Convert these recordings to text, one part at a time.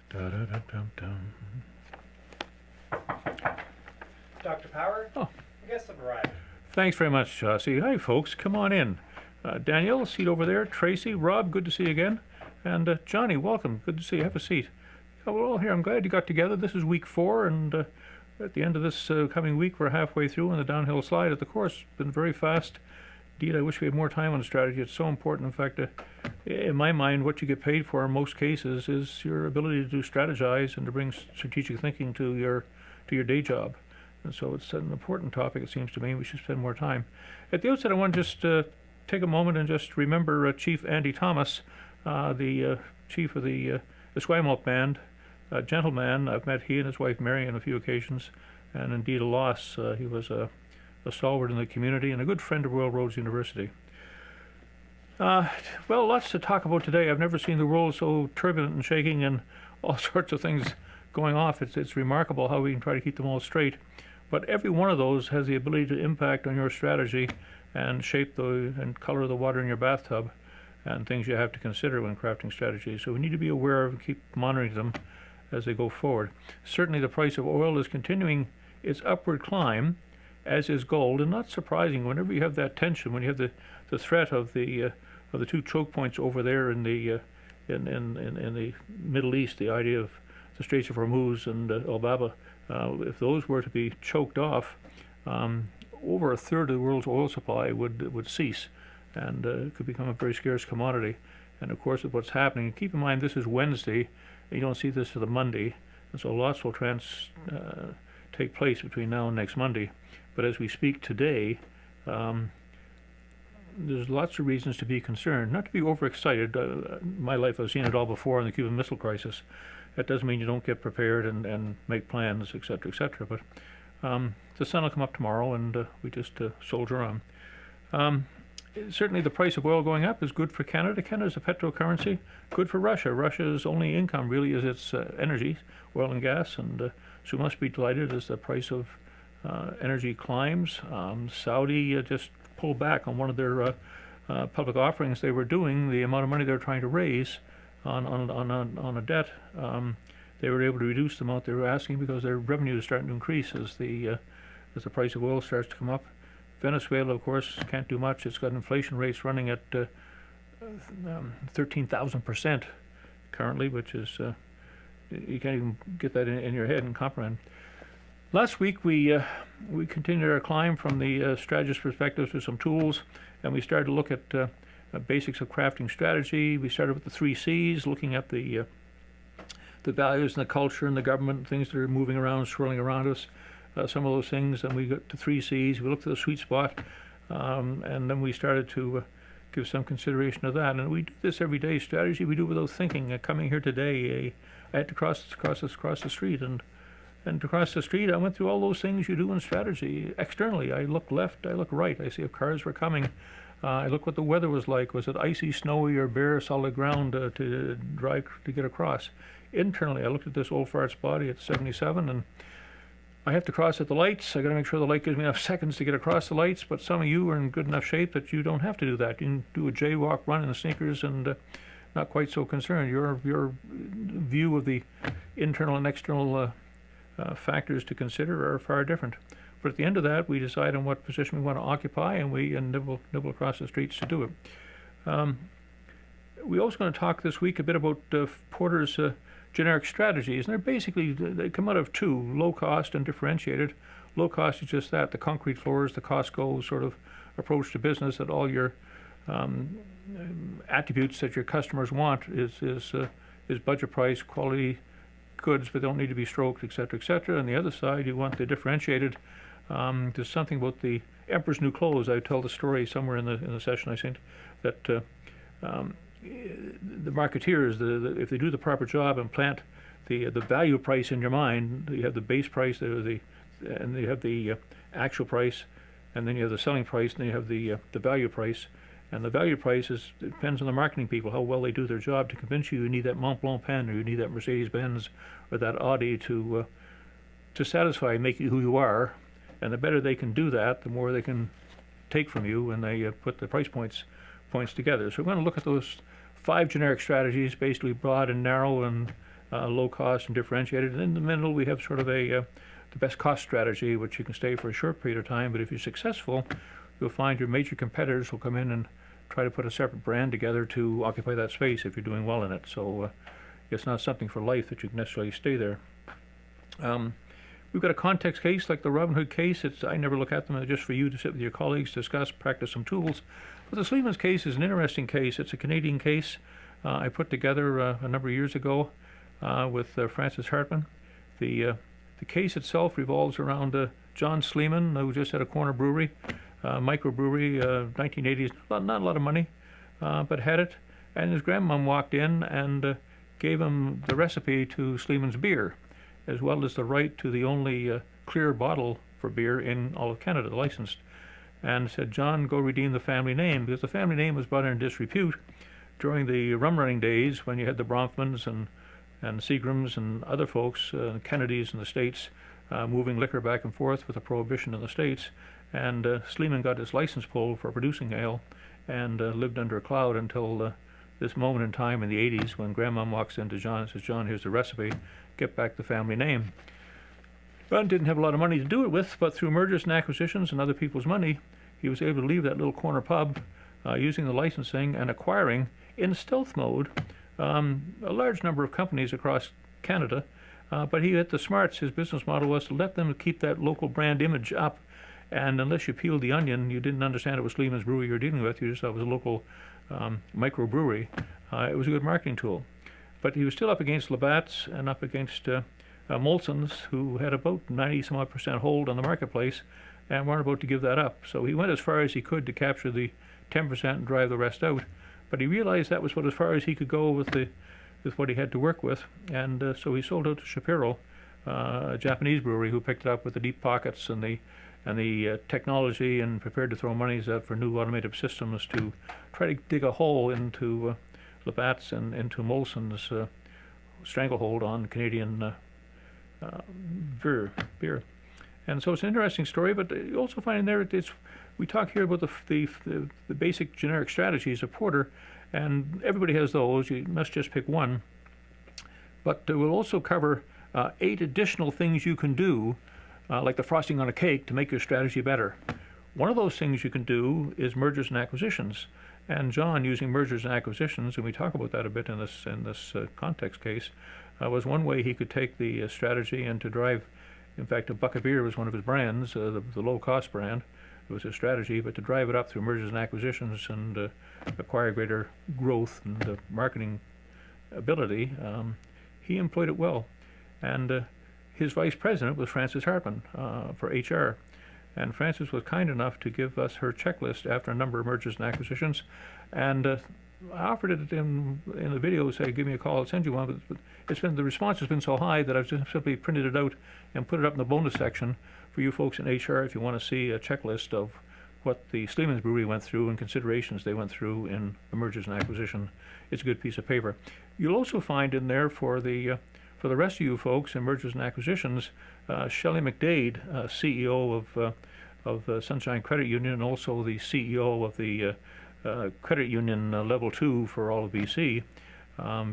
Da-da-da-dum-dum. Dr. Power, Oh, I guess I've arrived. thanks very much, Chauncey. Hi, folks. Come on in. Danielle, seat over there. Tracy, Rob, good to see you again. And Johnny, welcome. Good to see you. Have a seat. Yeah, we're all here. I'm glad you got together. This is week 4, and at the end of this coming week, we're halfway through on the downhill slide of the course. It's been very fast. Indeed, I wish we had more time on strategy. It's so important. In fact, in my mind, what you get paid for in most cases is your ability to strategize and to bring strategic thinking to your day job. And so it's an important topic, it seems to me. We should spend more time. At the outset, I want to just take a moment and just remember Chief Andy Thomas, the chief of the Esquimalt Band, a gentleman. I've met he and his wife Mary on a few occasions, and indeed a loss. He was a stalwart in the community and a good friend of Royal Roads University. Well, lots to talk about today. I've never seen the world so turbulent and shaking and all sorts of things going off. It's remarkable how we can try to keep them all straight. But every one of those has the ability to impact on your strategy and shape and color the water in your bathtub and things you have to consider when crafting strategies. So we need to be aware of and keep monitoring them as they go forward. Certainly the price of oil is continuing its upward climb, as is gold, and not surprising whenever you have that tension, when you have the threat of the two choke points over there in the Middle East, the idea of the Straits of Hormuz and Al Baba. If those were to be choked off, over a third of the world's oil supply would cease, and it could become a very scarce commodity. And of course, with what's happening, keep in mind this is Wednesday. You don't see this till the Monday, and so lots will take place between now and next Monday. But as we speak today, there's lots of reasons to be concerned, not to be overexcited. In my life, I've seen it all before in the Cuban Missile Crisis. That doesn't mean you don't get prepared and make plans, etc., etc. But the sun will come up tomorrow, and we just soldier on. Certainly, the price of oil going up is good for Canada. Canada's a petrocurrency. Good for Russia. Russia's only income really is its energy, oil and gas, and so we must be delighted as the price of energy climbs. Saudi just pulled back on one of their public offerings they were doing. The amount of money they were trying to raise on a debt, they were able to reduce the amount they were asking because their revenue is starting to increase as the price of oil starts to come up. Venezuela, of course, can't do much. It's got inflation rates running at 13,000% currently, which is you can't even get that in your head and comprehend. Last week we continued our climb from the strategist perspective to some tools, and we started to look at basics of crafting strategy. We started with the 3 C's, looking at the values and the culture and the government, things that are moving around, swirling around us, some of those things. And we got to 3 C's. We looked at the sweet spot, and then we started to give some consideration to that. And we do this every day. Strategy we do without thinking. Coming here today, I had to cross the street, and to cross the street, I went through all those things you do in strategy. Externally, I looked left, I looked right. I see if cars were coming. I looked what the weather was like. Was it icy, snowy, or bare, solid ground to drive to get across? Internally, I looked at this old fart's body at 77, and I have to cross at the lights. I got to make sure the light gives me enough seconds to get across the lights. But some of you are in good enough shape that you don't have to do that. You can do a jaywalk, run in the sneakers, and not quite so concerned. Your view of the internal and external factors to consider are far different. But at the end of that, we decide on what position we want to occupy, and we nibble across the streets to do it. We're also going to talk this week a bit about Porter's generic strategies, and they come out of 2, low cost and differentiated. Low cost is just that, the concrete floors, the Costco sort of approach to business, that all your attributes that your customers want is budget price, quality goods, but don't need to be stroked, etc., etc. On the other side, you want the differentiated. There's something about the Emperor's New Clothes. I tell the story somewhere in the session I sent that the marketeers, if they do the proper job and plant the value price in your mind, you have the base price, and you have the actual price, and then you have the selling price, and then you have the value price. And the value price depends on the marketing people, how well they do their job to convince you need that Mont Blanc pen, or you need that Mercedes-Benz, or that Audi to satisfy and make you who you are. And the better they can do that, the more they can take from you when they put the price points together. So we're going to look at those 5 generic strategies, basically broad and narrow and low cost and differentiated. And in the middle, we have sort of the best cost strategy, which you can stay for a short period of time. But if you're successful, you'll find your major competitors will come in and try to put a separate brand together to occupy that space if you're doing well in it. So it's not something for life that you can necessarily stay there. We've got a context case like the Robinhood case. I never look at them just for you to sit with your colleagues, discuss, practice some tools. But the Sleemans case is an interesting case. It's a Canadian case I put together a number of years ago with Francis Hartmann. The case itself revolves around John Sleeman, who just had a corner brewery, microbrewery, 1980s. Not a lot of money, but had it. And his grandmom walked in and gave him the recipe to Sleeman's beer, as well as the right to the only clear bottle for beer in all of Canada, licensed, and said, John, go redeem the family name, because the family name was brought in disrepute during the rum running days when you had the Bronfmans and Seagrams and other folks, Kennedys in the States, moving liquor back and forth with a prohibition in the States. And Sleeman got his license pulled for producing ale and lived under a cloud until this moment in time in the 80s when Grandmom walks into John and says, John, here's the recipe, get back the family name. John didn't have a lot of money to do it with, but through mergers and acquisitions and other people's money, he was able to leave that little corner pub using the licensing and acquiring, in stealth mode, a large number of companies across Canada. But he had the smarts. His business model was to let them keep that local brand image up. And unless you peeled the onion, you didn't understand it was Sleeman's Brewery you were dealing with. You just thought it was a local microbrewery. It was a good marketing tool. But he was still up against Labatt's and up against Molson's, who had about 90-some-odd% hold on the marketplace and weren't about to give that up. So he went as far as he could to capture the 10% and drive the rest out. But he realized that was about as far as he could go with what he had to work with. And so he sold out to Shapiro, a Japanese brewery, who picked it up with the deep pockets and the technology, and prepared to throw monies out for new automated systems to try to dig a hole into Labatt's and into Molson's stranglehold on Canadian beer. And so it's an interesting story, but you also find in there we talk here about the basic generic strategies of porter, and everybody has those. You must just pick one. But we'll also cover 8 additional things you can do, like the frosting on a cake, to make your strategy better. One of those things you can do is mergers and acquisitions. And John, using mergers and acquisitions, and we talk about that a bit in this context case, was one way he could take the strategy and to drive. In fact, a Bucket Beer was one of his brands, the low-cost brand. It was his strategy, but to drive it up through mergers and acquisitions and acquire greater growth and marketing ability, he employed it well. And his vice president was Francis Hartmann for HR. And Francis was kind enough to give us her checklist after a number of mergers and acquisitions. And I offered it in the video, say, give me a call, I'll send you one. But the response has been so high that I've just simply printed it out and put it up in the bonus section for you folks in HR if you want to see a checklist of what the Sleeman's Brewery went through and considerations they went through in the mergers and acquisition. It's a good piece of paper. You'll also find in there for the rest of you folks in mergers and acquisitions, Shelley McDade, CEO of Sunshine Credit Union, and also the CEO of the Credit Union Level 2 for all of BC.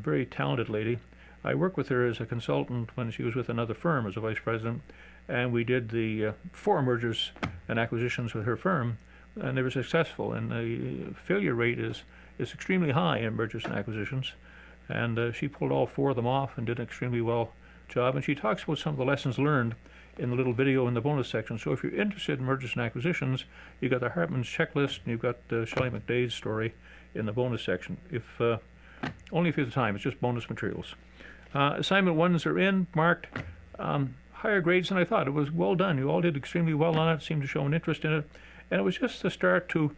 Very talented lady. I worked with her as a consultant when she was with another firm as a vice president, and we did the 4 mergers and acquisitions with her firm, and they were successful. And the failure rate is extremely high in mergers and acquisitions. And she pulled all 4 of them off and did an extremely well job. And she talks about some of the lessons learned in the little video in the bonus section. So if you're interested in mergers and acquisitions, you've got the Hartmann's checklist, and you've got Shelley McDade's story in the bonus section. Only if you have the time. It's just bonus materials. Assignment 1s are in, marked, higher grades than I thought. It was well done. You all did extremely well on it, seemed to show an interest in it. And it was just to start to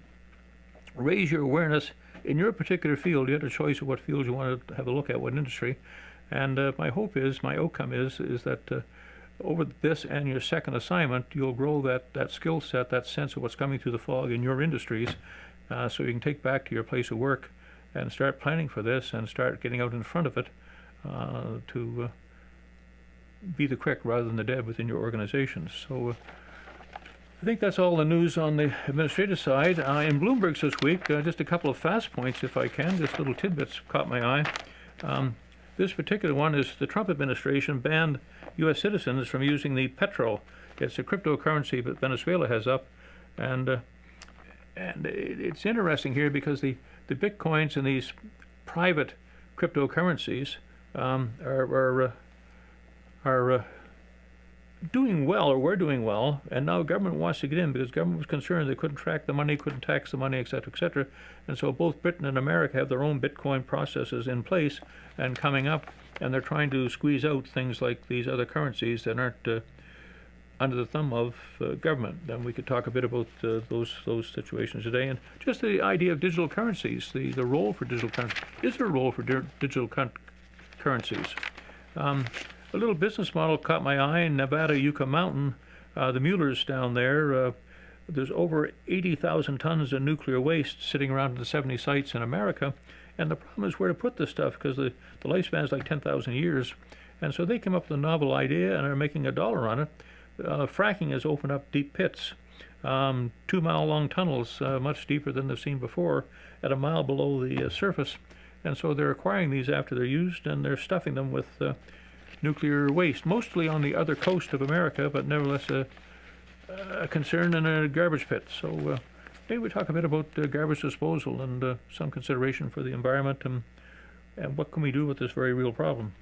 raise your awareness in your particular field. You had a choice of what field you wanted to have a look at, what industry. And my outcome is that over this and your second assignment, you'll grow that skill set, that sense of what's coming through the fog in your industries, so you can take back to your place of work and start planning for this and start getting out in front of it to be the quick rather than the dead within your organizations. So I think that's all the news on the administrative side. In Bloomberg's this week, just a couple of fast points, if I can. Just little tidbits caught my eye. This particular one is the Trump administration banned U.S. citizens from using the Petro. It's a cryptocurrency that Venezuela has up, and it's interesting here because the bitcoins and these private cryptocurrencies are doing well, or were doing well, and now government wants to get in because government was concerned they couldn't track the money, couldn't tax the money, etc., etc. And so both Britain and America have their own Bitcoin processes in place and coming up, and they're trying to squeeze out things like these other currencies that aren't under the thumb of government. And we could talk a bit about those situations today, and just the idea of digital currencies, the role for digital currencies. Is there a role for digital currencies? A little business model caught my eye in Nevada, Yucca Mountain. The Muellers down there, there's over 80,000 tons of nuclear waste sitting around in the 70 sites in America. And the problem is where to put this stuff, because the lifespan is like 10,000 years. And so they came up with a novel idea and are making $1 on it. Fracking has opened up deep pits, 2-mile-long tunnels, much deeper than they've seen before, at a mile below the surface. And so they're acquiring these after they're used, and they're stuffing them with nuclear waste, mostly on the other coast of America, but nevertheless a concern in a garbage pit. So maybe we talk a bit about garbage disposal and some consideration for the environment, and what can we do with this very real problem.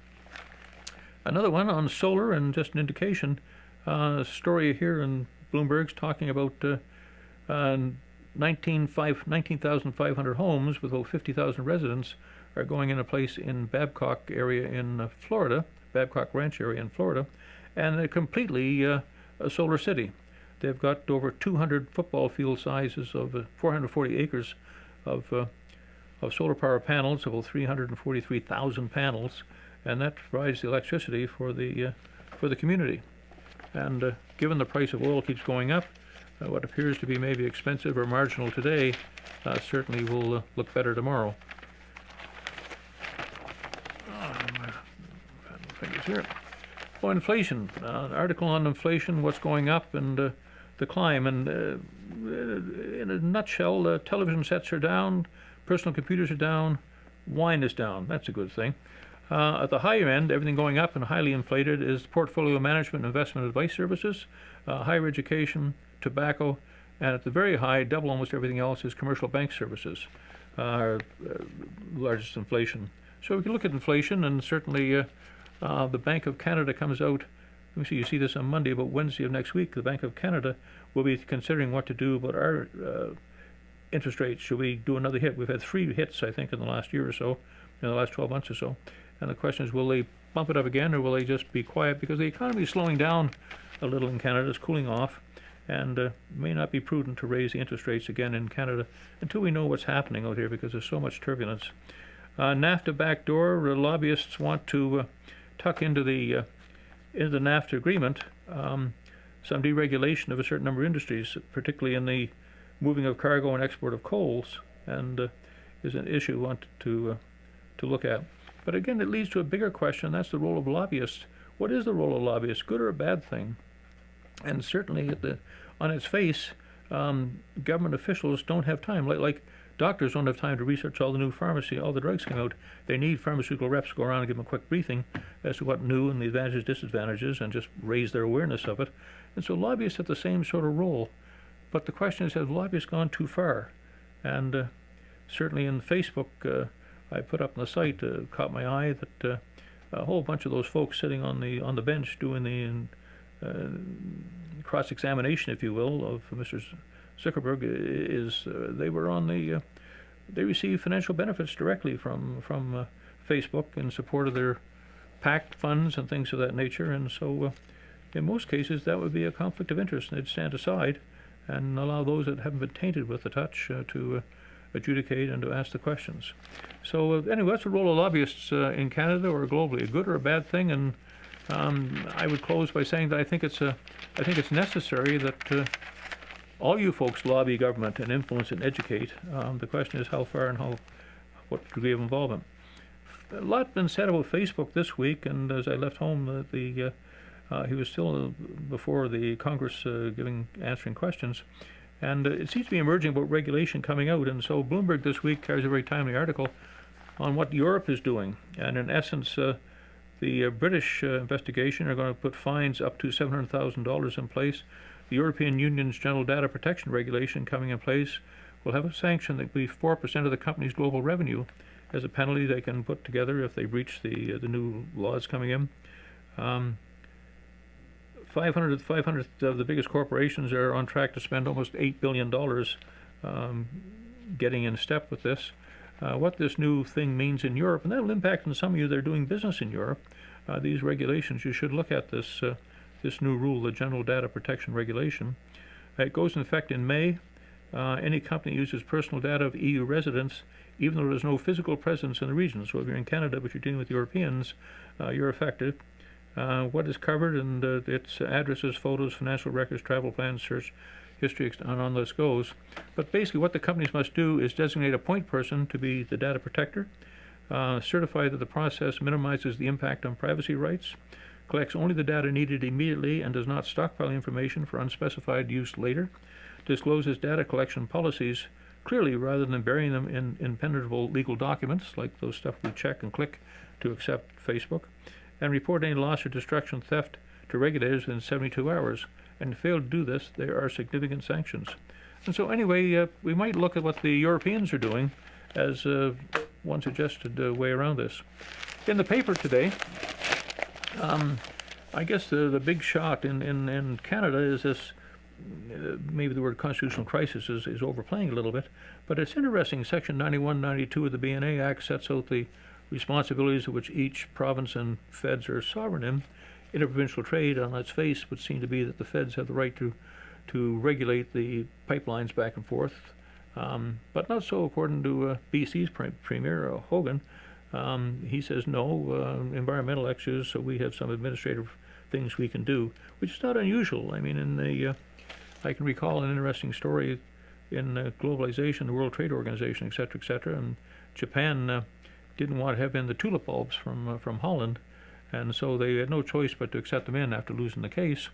Another one on solar, and just an indication, story here in Bloomberg's talking about 19,500 homes with over 50,000 residents are going in a place in Babcock area in Florida, Babcock Ranch area in Florida, and they're completely a solar city. They've got over 200 football field sizes of 440 acres of solar power panels, about 343,000 panels, and that provides the electricity for the community. And given the price of oil keeps going up, what appears to be maybe expensive or marginal today certainly will look better tomorrow. Here. Oh, inflation. An article on inflation, what's going up, and the climb. And in a nutshell, television sets are down, personal computers are down, wine is down. That's a good thing. At the higher end, everything going up and highly inflated is portfolio management and investment advice services, higher education, tobacco, and at the very high, double almost everything else, is commercial bank services, largest inflation. So we can look at inflation, and certainly the Bank of Canada comes out. Let me see, you see this on Monday, but Wednesday of next week, the Bank of Canada will be considering what to do about our interest rates. Should we do another hit? We've had 3 hits, I think, in the last year or so, in the last 12 months or so. And the question is, will they bump it up again, or will they just be quiet? Because the economy is slowing down a little in Canada, it's cooling off, and may not be prudent to raise the interest rates again in Canada until we know what's happening out here, because there's so much turbulence. NAFTA backdoor, lobbyists want to tuck into the NAFTA agreement some deregulation of a certain number of industries, particularly in the moving of cargo and export of coals, and is an issue we want to look at. But again, it leads to a bigger question. That's the role of lobbyists. What is the role of lobbyists, good or a bad thing? And certainly, on its face, government officials don't have time. Like doctors don't have time to research all the new all the drugs come out. They need pharmaceutical reps to go around and give them a quick briefing as to what new and the advantages, disadvantages, and just raise their awareness of it. And so lobbyists have the same sort of role. But the question is, have lobbyists gone too far? And certainly in Facebook, I put up on the site, caught my eye that a whole bunch of those folks sitting on the bench doing the cross-examination, if you will, of Mr. Zuckerberg they received financial benefits directly from Facebook in support of their PAC funds and things of that nature, and so in most cases that would be a conflict of interest, and they'd stand aside and allow those that haven't been tainted with the touch to adjudicate and to ask the questions. So anyway, that's the role of lobbyists in Canada or globally, a good or a bad thing. And I would close by saying that I think it's necessary that all you folks lobby government and influence and educate. The question is how far and what degree of involvement. A lot been said about Facebook this week, and as I left home, he was still before the Congress answering questions. And it seems to be emerging about regulation coming out, and so Bloomberg this week carries a very timely article on what Europe is doing. And in essence, the British investigation are going to put fines up to $700,000 in place. The European Union's General Data Protection Regulation coming in place will have a sanction that will be 4% of the company's global revenue as a penalty they can put together if they breach the new laws coming in. 500 of the biggest corporations are on track to spend almost $8 billion getting in step with this. What this new thing means in Europe, and that will impact on some of you that are doing business in Europe. These regulations, you should look at this new rule, the General Data Protection Regulation. It goes in effect in May. Any company uses personal data of EU residents, even though there's no physical presence in the region. So if you're in Canada but you're dealing with Europeans, you're affected. What is covered, and it's addresses, photos, financial records, travel plans, search history, and on this goes. But basically what the companies must do is designate a point person to be the data protector, certify that the process minimizes the impact on privacy rights, collects only the data needed immediately and does not stockpile information for unspecified use later, discloses data collection policies clearly rather than burying them in impenetrable legal documents like those stuff we check and click to accept Facebook, and report any loss or destruction, theft to regulators within 72 hours. And if fail to do this, there are significant sanctions. And so anyway, we might look at what the Europeans are doing as one suggested way around this. In the paper today, I guess the big shot in Canada is this, maybe the word constitutional crisis is overplaying a little bit, but it's interesting. Section 9192 of the BNA Act sets out the responsibilities of which each province and feds are sovereign in. Interprovincial trade, on its face, would seem to be that the feds have the right to regulate the pipelines back and forth, but not so according to BC's Premier Hogan. He says no, environmental issues, so we have some administrative things we can do, which is not unusual. I mean, I can recall an interesting story in globalization, the World Trade Organization, etc., and Japan didn't want to have in the tulip bulbs from Holland, and so they had no choice but to accept them in after losing the case.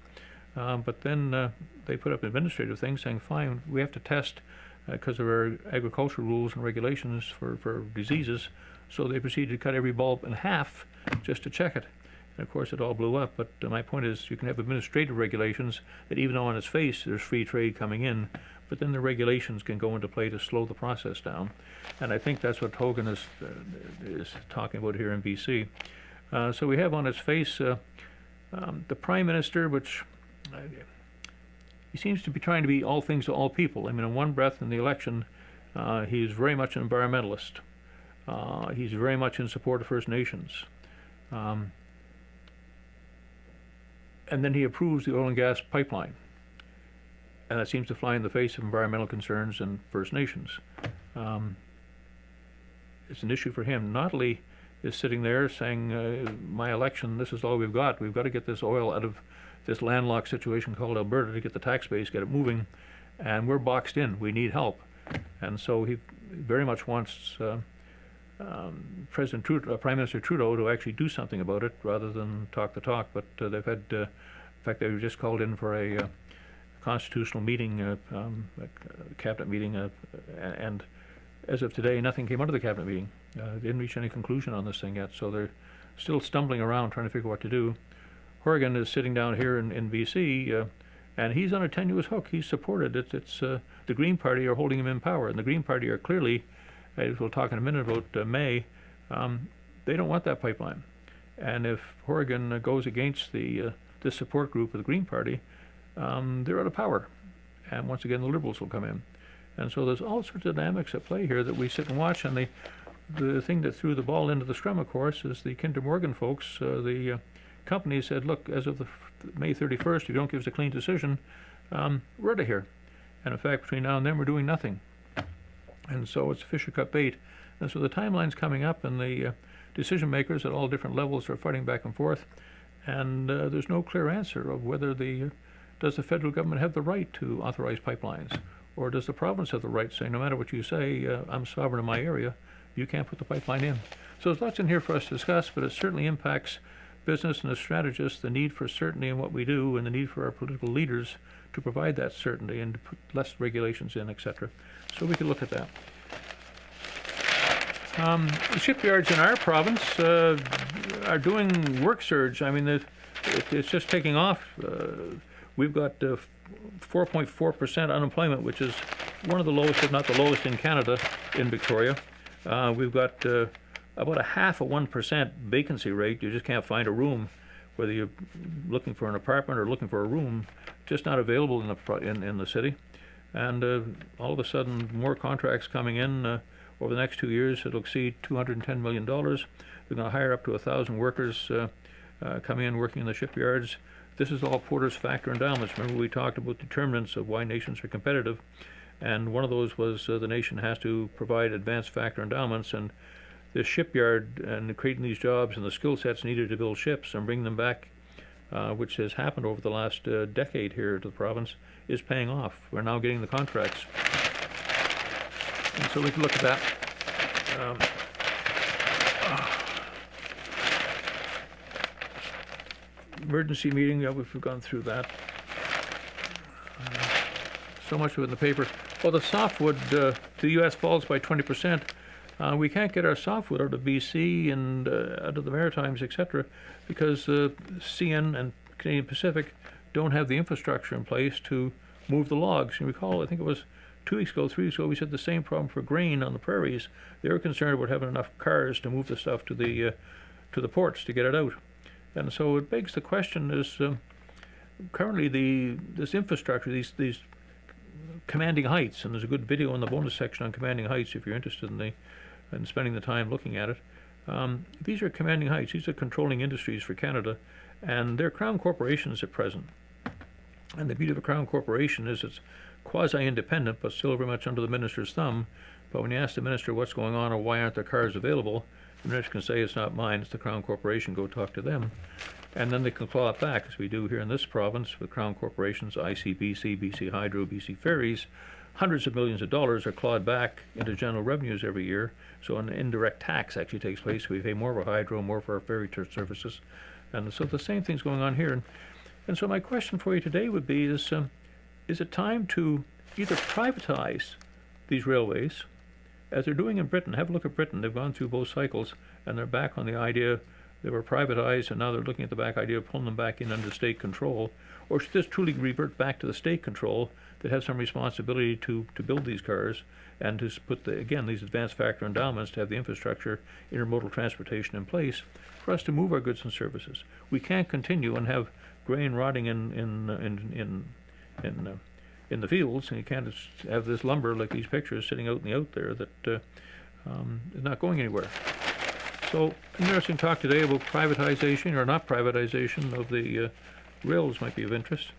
But then they put up administrative things saying, fine, we have to test because of our agricultural rules and regulations for diseases. So they proceeded to cut every bulb in half just to check it. And of course it all blew up. But my point is you can have administrative regulations that even though on its face there's free trade coming in, but then the regulations can go into play to slow the process down. And I think that's what Hogan is talking about here in BC. So we have on its face the Prime Minister, which he seems to be trying to be all things to all people. I mean, in one breath in the election, he's very much an environmentalist. He's very much in support of First Nations. And then he approves the oil and gas pipeline. And that seems to fly in the face of environmental concerns and First Nations. It's an issue for him. Notley is sitting there saying, my election, this is all we've got. We've got to get this oil out of this landlocked situation called Alberta to get the tax base, get it moving, and we're boxed in. We need help. And so he very much wants Prime Minister Trudeau to actually do something about it rather than talk the talk. But they've had, in fact, they were just called in for a constitutional meeting, a cabinet meeting, and as of today, nothing came out of the cabinet meeting. They didn't reach any conclusion on this thing yet, so they're still stumbling around trying to figure out what to do. Horgan is sitting down here in BC, and he's on a tenuous hook. He's supported. It's the Green Party are holding him in power, and the Green Party are clearly, as we'll talk in a minute about May, they don't want that pipeline. And if Horgan goes against this support group of the Green Party, they're out of power. And once again, the Liberals will come in. And so there's all sorts of dynamics at play here that we sit and watch. And the thing that threw the ball into the scrum, of course, is the Kinder Morgan folks. The company said, look, as of May 31st, if you don't give us a clean decision, we're out of here. And in fact, between now and then, we're doing nothing. And so it's Fisher Cut bait. And so the timeline's coming up, and the decision makers at all different levels are fighting back and forth. And there's no clear answer of whether does the federal government have the right to authorize pipelines? Or does the province have the right to say, no matter what you say, I'm sovereign in my area, you can't put the pipeline in? So there's lots in here for us to discuss, but it certainly impacts business and the strategists, the need for certainty in what we do, and the need for our political leaders to provide that certainty and to put less regulations in, etc. So we can look at that. The shipyards in our province are doing work surge. I mean, it's just taking off. We've got 4.4% unemployment, which is one of the lowest, if not the lowest, in Canada, in Victoria. We've got about a 0.5% vacancy rate. You just can't find a room, whether you're looking for an apartment or looking for a room, just not available in the city. And all of a sudden, more contracts coming in over the next 2 years. It'll exceed $210 million. They're going to hire up to 1,000 workers coming in working in the shipyards. This is all Porter's factor endowments. Remember, we talked about determinants of why nations are competitive, and one of those was the nation has to provide advanced factor endowments, and this shipyard and creating these jobs and the skill sets needed to build ships and bring them back, which has happened over the last decade here to the province, is paying off. We're now getting the contracts. And so we can look at that. Emergency meeting, we've gone through that. So much of it in the paper. Well, the softwood to the U.S. falls by 20%. We can't get our softwood out of BC and out of the Maritimes, etc., because CN and Canadian Pacific don't have the infrastructure in place to move the logs. You recall, I think it was 2 weeks ago, 3 weeks ago, we said the same problem for grain on the prairies. They were concerned about having enough cars to move the stuff to the ports to get it out. And so it begs the question: is currently this infrastructure, these commanding heights, and there's a good video in the bonus section on commanding heights if you're interested in spending the time looking at it. These are commanding heights. These are controlling industries for Canada, and they're Crown corporations at present. And the beauty of a Crown corporation is it's quasi-independent, but still very much under the minister's thumb. But when you ask the minister what's going on or why aren't there cars available, the minister can say, it's not mine, it's the Crown corporation, go talk to them. And then they can claw it back, as we do here in this province with Crown corporations, ICBC, BC Hydro, BC Ferries. Hundreds of millions of dollars are clawed back into general revenues every year. So an indirect tax actually takes place. We pay more for hydro, more for our ferry services. And so the same thing's going on here. And so my question for you today would be is it time to either privatize these railways, as they're doing in Britain? Have a look at Britain. They've gone through both cycles, and they're back on the idea they were privatized, and now they're looking at the back idea of pulling them back in under state control. Or should this truly revert back to the state control that has some responsibility to build these cars and to put, these advanced factor endowments to have the infrastructure, intermodal transportation in place for us to move our goods and services? We can't continue and have grain rotting in the fields, and you can't have this lumber like these pictures sitting out in the out there that is not going anywhere. So, interesting talk today about privatization or not privatization of the rails might be of interest.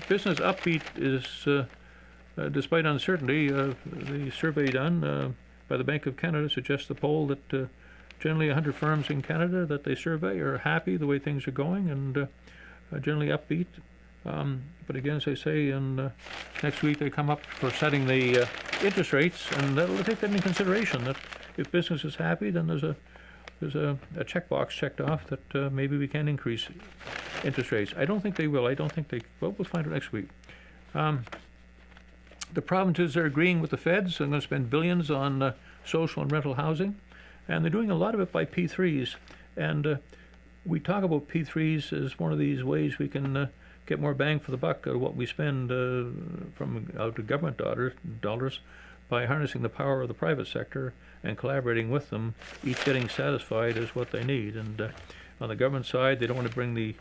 Business upbeat is, despite uncertainty, the survey done by the Bank of Canada suggests the poll that generally 100 firms in Canada that they survey are happy the way things are going and generally upbeat. But again, as I say, next week they come up for setting the interest rates, and we'll take that into consideration. That if business is happy, then there's a checkbox checked off that maybe we can increase interest rates. I don't think they will. Well, we'll find out next week. The provinces are agreeing with the feds. They're going to spend billions on social and rental housing, and they're doing a lot of it by P3s. And we talk about P3s as one of these ways we can get more bang for the buck out of what we spend from out of government dollars by harnessing the power of the private sector and collaborating with them, each getting satisfied as what they need. And on the government side, they don't want to bring the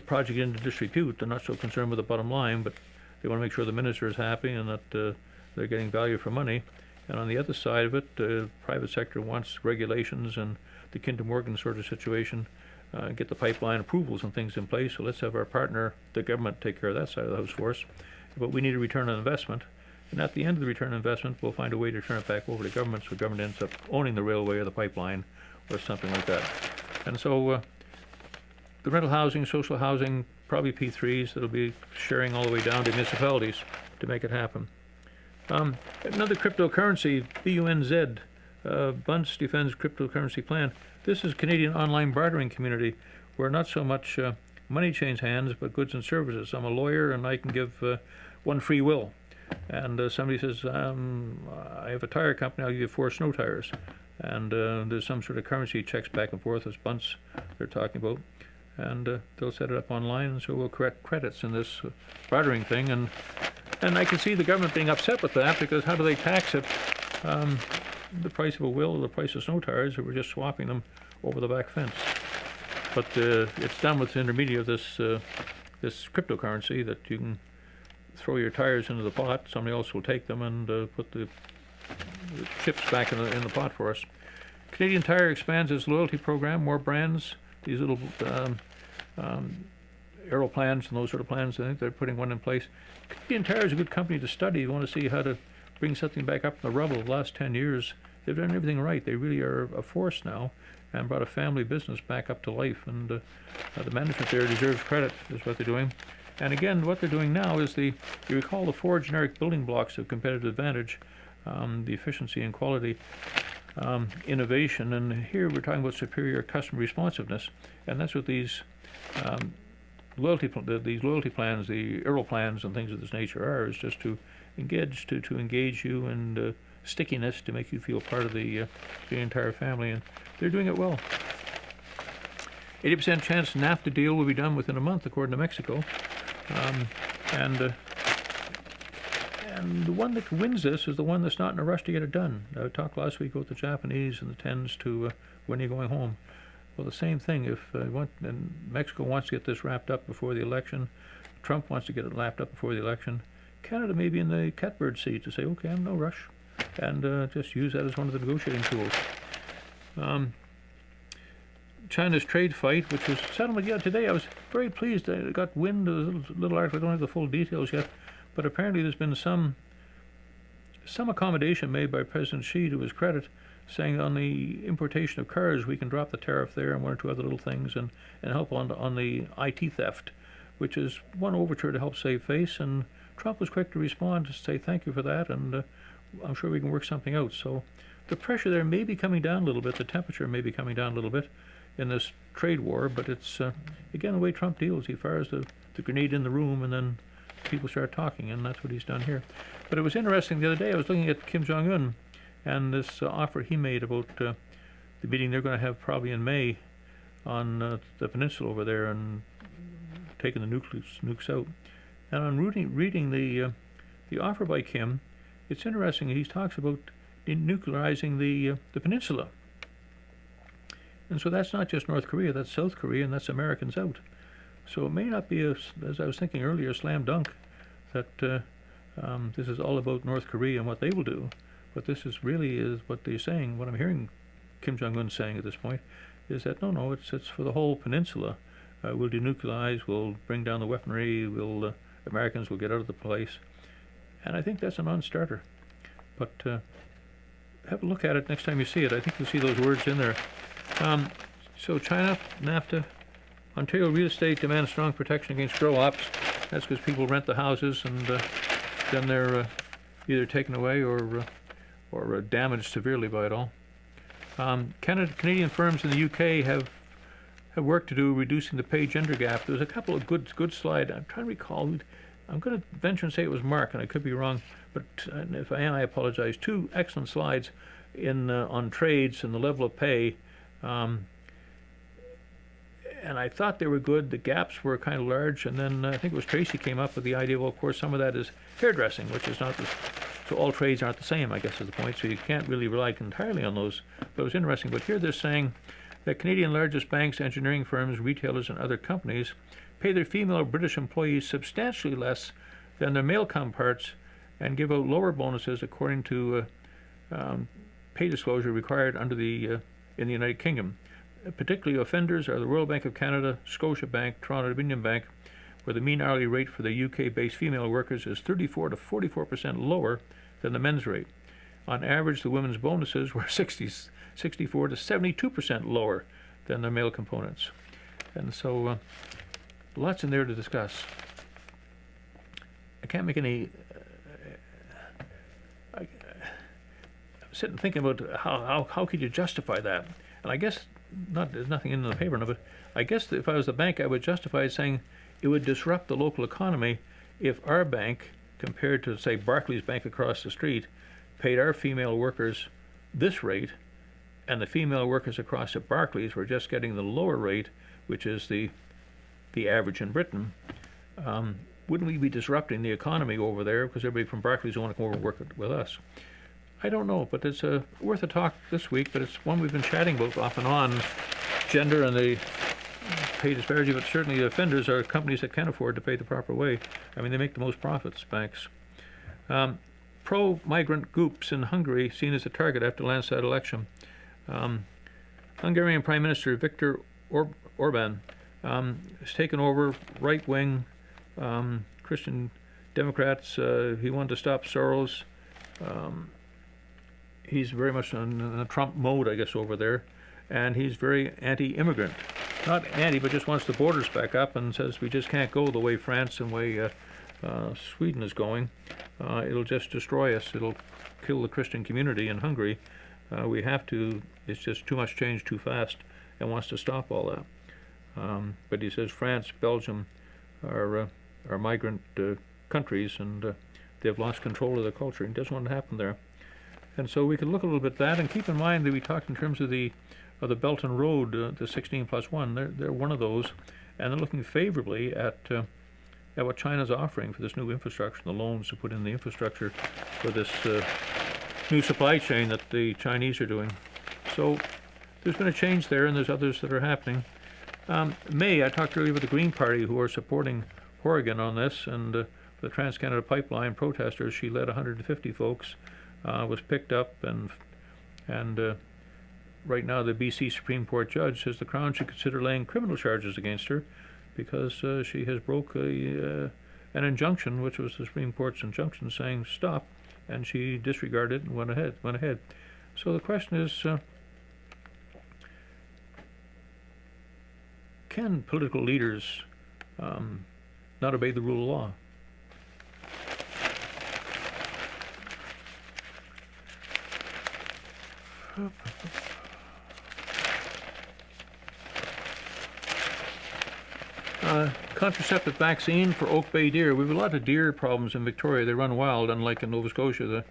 project into disrepute. They're not so concerned with the bottom line, but they want to make sure the minister is happy and that they're getting value for money. And on the other side of it, the private sector wants regulations and the Kinder Morgan sort of situation, get the pipeline approvals and things in place. So let's have our partner, the government, take care of that side of the house for us. But we need a return on investment. And at the end of the return on investment, we'll find a way to turn it back over to government, so government ends up owning the railway or the pipeline or something like that. And so the rental housing, social housing, probably P3s that'll be sharing all the way down to municipalities to make it happen. Another cryptocurrency, BUNZ, Bunce defends cryptocurrency plan. This is Canadian online bartering community where not so much money changes hands, but goods and services. I'm a lawyer and I can give one free will. And somebody says, I have a tire company, I'll give you 4 snow tires. And there's some sort of currency checks back and forth, as bunts they're talking about. And they'll set it up online, and so we'll correct credits in this bartering thing. And I can see the government being upset with that, because how do they tax it? The price of a will or the price of snow tires, or we're just swapping them over the back fence. But it's done with the intermediate of this cryptocurrency that you can throw your tires into the pot, somebody else will take them and put the chips back in the pot for us. Canadian Tire expands its loyalty program, more brands, these little Aeroplans and those sort of plans. I think they're putting one in place. Canadian Tire is a good company to study. You want to see how to bring something back up from the rubble. The last 10 years, they've done everything right. They really are a force now and brought a family business back up to life. And the management there deserves credit, is what they're doing. And again, what they're doing now is you recall the 4 generic building blocks of competitive advantage, the efficiency and quality, innovation, and here we're talking about superior customer responsiveness, and that's what these loyalty plans, the Aeroplans and things of this nature are, is just to engage you, and stickiness to make you feel part of the entire family, and they're doing it well. 80% chance NAFTA deal will be done within a month, according to Mexico. And the one that wins this is the one that's not in a rush to get it done. I talked last week about the Japanese and the tends to when you're going home. Well, the same thing. If Mexico wants to get this wrapped up before the election, Trump wants to get it wrapped up before the election, Canada may be in the catbird seat to say, okay, I'm no rush, and just use that as one of the negotiating tools. China's trade fight, which was settlement, today I was very pleased. I got wind of a little article. I don't have the full details yet, but apparently there's been some accommodation made by President Xi, to his credit, saying on the importation of cars we can drop the tariff there and 1 or 2 other little things, and help on the IT theft, which is one overture to help save face. And Trump was quick to respond to say thank you for that, and I'm sure we can work something out. So the pressure there may be coming down a little bit. The temperature may be coming down a little bit in this trade war, but it's again the way Trump deals. He fires the grenade in the room, and then people start talking, and that's what he's done here. But it was interesting the other day. I was looking at Kim Jong-un and this offer he made about the meeting they're going to have probably in May on the peninsula over there, and taking the nukes out. And I'm reading the offer by Kim. It's interesting. He talks about denuclearizing the peninsula. And so that's not just North Korea, that's South Korea, and that's Americans out. So it may not be, as I was thinking earlier, a slam dunk that this is all about North Korea and what they will do. But this is what they're saying. What I'm hearing Kim Jong-un saying at this point is that no, it's for the whole peninsula. We'll denuclearize, we'll bring down the weaponry, Americans will get out of the place. And I think that's a non-starter. But have a look at it next time you see it. I think you'll see those words in there. So China, NAFTA, Ontario real estate demands strong protection against grow-ops. That's because people rent the houses, and then they're either taken away or damaged severely by it all. Canadian firms in the UK have work to do reducing the pay gender gap. There's a couple of good slides. I'm trying to recall. I'm going to venture and say it was Mark, and I could be wrong, but if I am, I apologize. 2 excellent slides on trades and the level of pay. And I thought they were good. The gaps were kind of large, and then I think it was Tracy came up with the idea, well, of course, some of that is hairdressing, which is not so all trades aren't the same, I guess is the point, so you can't really rely entirely on those. But it was interesting. But here they're saying that Canadian largest banks, engineering firms, retailers, and other companies pay their female British employees substantially less than their male counterparts, and give out lower bonuses according to pay disclosure required in the United Kingdom. Particularly offenders are the Royal Bank of Canada, Scotiabank, Toronto Dominion Bank, where the mean hourly rate for the UK-based female workers is 34 to 44% lower than the men's rate. On average, the women's bonuses were 64 to 72% lower than their male components. And so lots in there to discuss. I can't make any... I'm sitting thinking about how could you justify that? And I guess there's nothing in the paper of it. I guess if I was the bank, I would justify it saying it would disrupt the local economy if our bank compared to, say, Barclays Bank across the street, paid our female workers this rate, and the female workers across at Barclays were just getting the lower rate, which is the average in Britain, wouldn't we be disrupting the economy over there because everybody from Barclays want to come over and work with us? I don't know, but it's worth a talk this week, but it's one we've been chatting about off and on, gender and the pay disparity, but certainly the offenders are companies that can't afford to pay the proper way. I mean, they make the most profits, banks. Pro-migrant groups in Hungary seen as a target after landslide election. Hungarian Prime Minister Viktor Orban has taken over right-wing Christian Democrats. He wanted to stop Soros. He's very much in a Trump mode, I guess, over there, and he's very anti-immigrant. Not anti, but just wants the borders back up and says we just can't go the way France and the way Sweden is going. It'll just destroy us. It'll kill the Christian community in Hungary. We have to. It's just too much change too fast, and wants to stop all that. But he says France, Belgium are migrant countries, and they've lost control of their culture. He doesn't want to happen there. And so we could look a little bit at that, and keep in mind that we talked in terms of the Belt and Road, the 16+1. They're one of those, and they're looking favorably at what China's offering for this new infrastructure, the loans to put in the infrastructure for this new supply chain that the Chinese are doing. So there's been a change there, and there's others that are happening. May, I talked earlier with the Green Party, who are supporting Horgan on this, and the Trans-Canada Pipeline protesters. She led 150 folks, was picked up, and right now the BC Supreme Court judge says the Crown should consider laying criminal charges against her because she has broke an injunction, which was the Supreme Court's injunction saying stop, and she disregarded it and went ahead. So the question is, can political leaders not obey the rule of law? Contraceptive vaccine for Oak Bay deer. We have a lot of deer problems in Victoria. They run wild, unlike in Nova Scotia.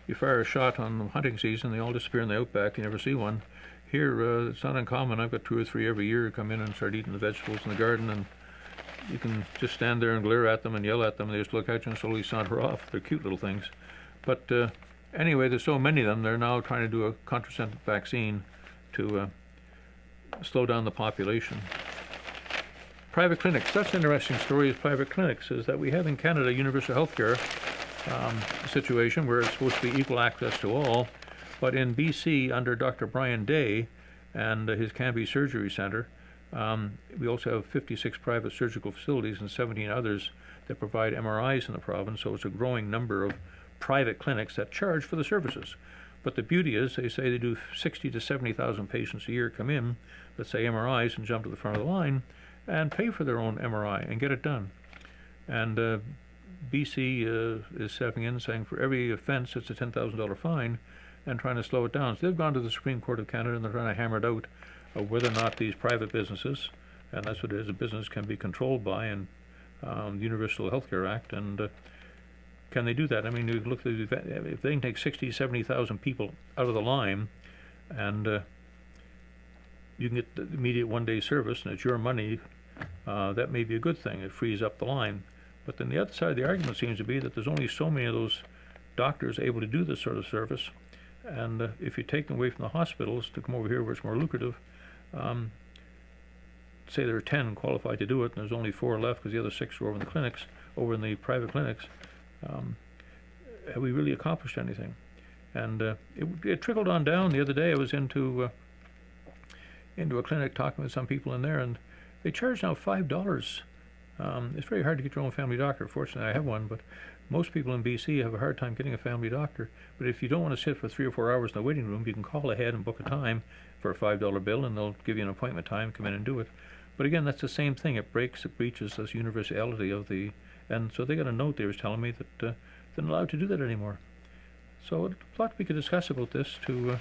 You fire a shot on hunting season, they all disappear in the outback. You never see one. Here, it's not uncommon. I've got 2 or 3 every year come in and start eating the vegetables in the garden, and you can just stand there and glare at them and yell at them. They just look at you and slowly saunter off. They're cute little things. But anyway, there's so many of them, they're now trying to do a contraceptive vaccine to slow down the population. Private clinics. That's an interesting story is private clinics, is that we have in Canada universal health care situation where it's supposed to be equal access to all. But in BC, under Dr. Brian Day and his Canby Surgery Centre, we also have 56 private surgical facilities and 17 others that provide MRIs in the province, so it's a growing number of private clinics that charge for the services. But the beauty is, they say they do 60 to 70,000 patients a year come in, let's say MRIs, and jump to the front of the line and pay for their own MRI and get it done. And BC is stepping in and saying for every offense it's a $10,000 fine and trying to slow it down. So they've gone to the Supreme Court of Canada and they're trying to hammer it out whether or not these private businesses, and that's what it is, a business can be controlled by and the Universal Health Care Act, and can they do that? I mean, you look at if they can take 60, 70,000 people out of the line, and you can get the immediate one-day service, and it's your money, that may be a good thing. It frees up the line. But then the other side of the argument seems to be that there's only so many of those doctors able to do this sort of service, and if you take them away from the hospitals to come over here where it's more lucrative, say there are 10 qualified to do it, and there's only 4 left because the other 6 are over in the clinics, over in the private clinics. Have we really accomplished anything? And it trickled on down. The other day I was into a clinic talking with some people in there, and they charge now $5. It's very hard to get your own family doctor. Fortunately, I have one, but most people in BC have a hard time getting a family doctor. But if you don't want to sit for 3 or 4 hours in the waiting room, you can call ahead and book a time for a $5 bill, and they'll give you an appointment time, come in and do it. But again, that's the same thing. It breaches this universality of the, and so they got a note they was telling me that they're not allowed to do that anymore. So a lot we could discuss about this to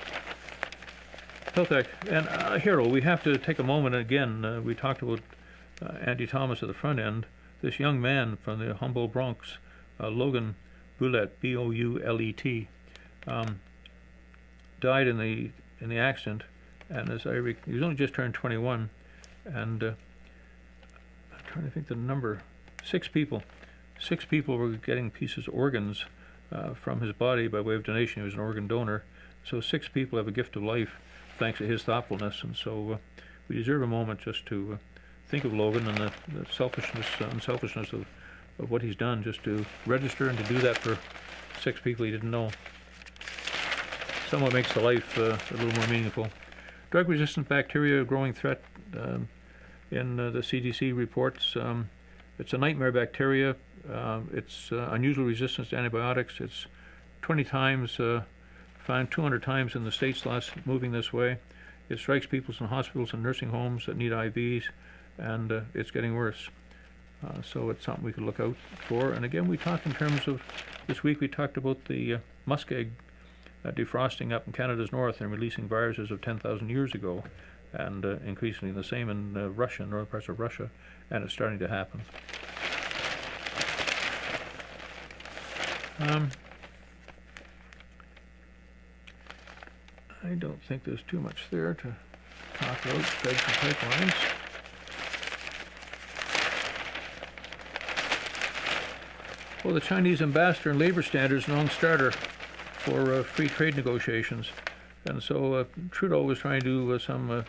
Health Act. And Harold, we have to take a moment again. We talked about Andy Thomas at the front end. This young man from the Humboldt Bronx Logan Boulet, Boulet, died in the accident, and he was only just turned 21, and I'm trying to think the number. Six people were getting organs from his body by way of donation. He was an organ donor, so 6 people have a gift of life thanks to his thoughtfulness, and so we deserve a moment just to think of Logan and the unselfishness of what he's done, just to register and to do that for 6 people he didn't know. Somewhat makes the life a little more meaningful. Drug-resistant bacteria, a growing threat in the CDC reports. It's a nightmare bacteria. It's unusual resistance to antibiotics. It's 20 times, found 200 times in the States moving this way. It strikes people in hospitals and nursing homes that need IVs, and it's getting worse. So it's something we could look out for. And again, we talked in terms of, this week we talked about the muskeg defrosting up in Canada's north and releasing viruses of 10,000 years ago, and increasingly the same in Russia, northern parts of Russia, and it's starting to happen. I don't think there's too much there to talk about beds and pipelines. Well, the Chinese ambassador and labor standards, non-starter for free trade negotiations, and so Trudeau was trying to do some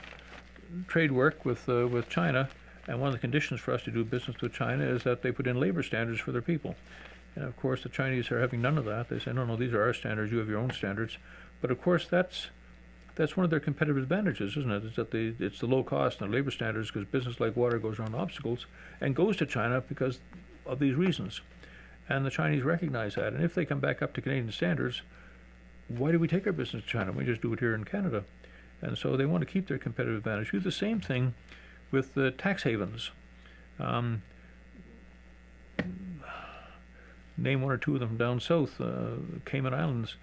trade work with China, and one of the conditions for us to do business with China is that they put in labor standards for their people. And of course the Chinese are having none of that. They say, no, these are our standards, you have your own standards. But of course that's one of their competitive advantages, isn't it? Is that it's the low cost and the labor standards, because business like water goes around obstacles and goes to China because of these reasons. And the Chinese recognize that. And if they come back up to Canadian standards, why do we take our business to China? We just do it here in Canada. And so they want to keep their competitive advantage. Do the same thing with the tax havens. Name one or two of them down south, Cayman Islands.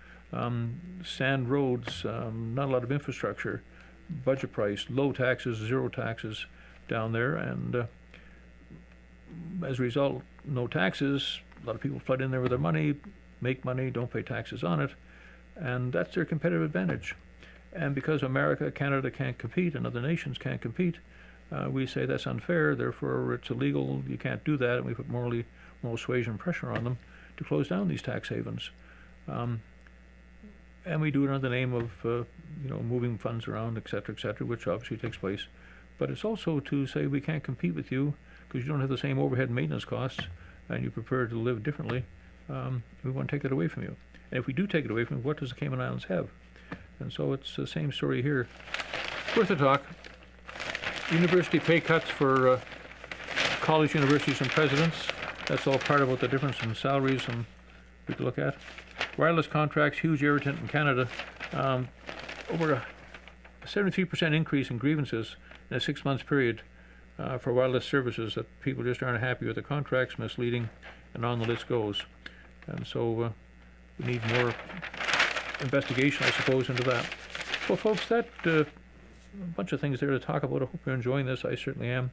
Sand roads, not a lot of infrastructure, budget price, low taxes, 0 taxes down there, and as a result, no taxes. A lot of people flood in there with their money, make money, don't pay taxes on it, and that's their competitive advantage. And because America, Canada can't compete and other nations can't compete, we say that's unfair, therefore it's illegal, you can't do that, and we put moral suasion pressure on them to close down these tax havens. And we do it under the name of moving funds around, et cetera, which obviously takes place. But it's also to say we can't compete with you because you don't have the same overhead and maintenance costs, and you prefer to live differently. We want to take that away from you. And if we do take it away from you, what does the Cayman Islands have? And so it's the same story here. Worth a talk. University pay cuts for college, universities, and presidents. That's all part of what the difference in salaries and we could look at. Wireless contracts, huge irritant in Canada. Over a 73% increase in grievances in a 6-month period for wireless services, that people just aren't happy with the contracts, misleading, and on the list goes. And so we need more investigation, I suppose, into that. Well, folks, that a bunch of things there to talk about. I hope you're enjoying this. I certainly am.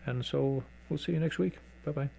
And so we'll see you next week. Bye-bye.